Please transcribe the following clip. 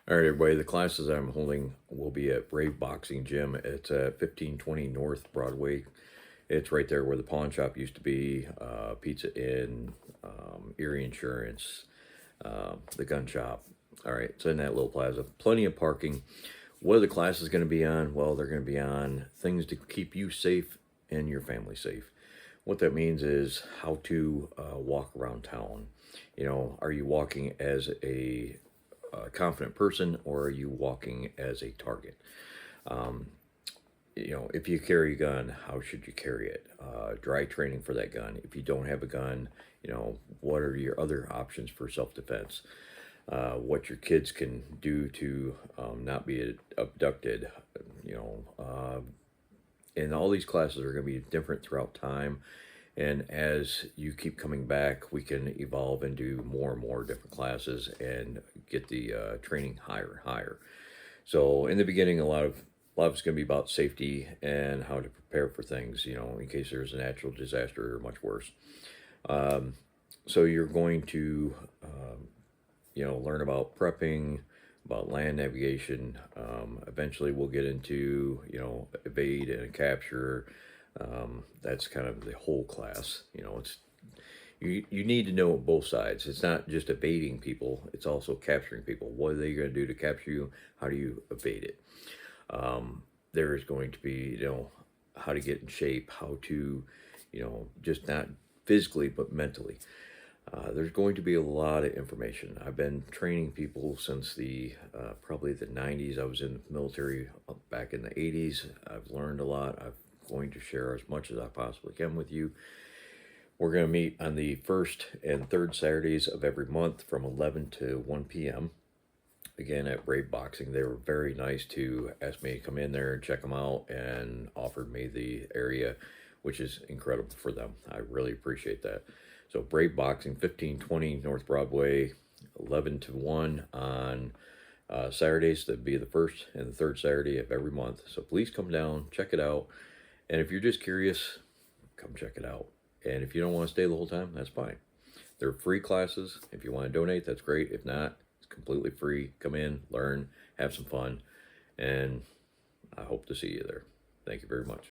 All right, everybody, the classes I'm holding will be at Brave Boxing Gym. It's at 1520 North Broadway. It's right there where the pawn shop used to be, Pizza Inn, Erie Insurance, the gun shop. All right, it's in that little plaza. Plenty of parking. What are the classes going to be on? Well, they're going to be on things to keep you safe and your family safe. What that means is how to walk around town. You know, are you walking as a confident person, or are you walking as a target? You know, if you carry a gun, how should you carry it? Dry training for that gun. If you don't have a gun, you know, what are your other options for self-defense? What your kids can do to not be abducted, you know, and all these classes are going to be different throughout time. And as you keep coming back, we can evolve and do more and more different classes and get the training higher and higher. So in the beginning, a lot of it's going to be about safety and how to prepare for things, you know, in case there's a natural disaster or much worse. So you're going to, you know, learn about prepping, about land navigation. Eventually, we'll get into, you know, evade and capture. That's kind of the whole class. You know, it's you need to know both sides. It's not just evading people; it's also capturing people. What are they going to do to capture you? How do you evade it? There is going to be, you know, how to get in shape, how to, you know, just not physically but mentally. There's going to be a lot of information. I've been training people since the probably the 90s. I was in the military back in the 80s. I've learned a lot. I'm going to share as much as I possibly can with you. We're going to meet on the first and third Saturdays of every month from 11 to 1 p.m. Again, at Brave Boxing. They were very nice to ask me to come in there and check them out, and offered me the area, which is incredible for them. I really appreciate that. So Brave Boxing, 1520 North Broadway, 11 to 1 on Saturdays. That'd be the first and the third Saturday of every month. So please come down, check it out. And if you're just curious, come check it out. And if you don't want to stay the whole time, that's fine. They're free classes. If you want to donate, that's great. If not, it's completely free. Come in, learn, have some fun, and I hope to see you there. Thank you very much.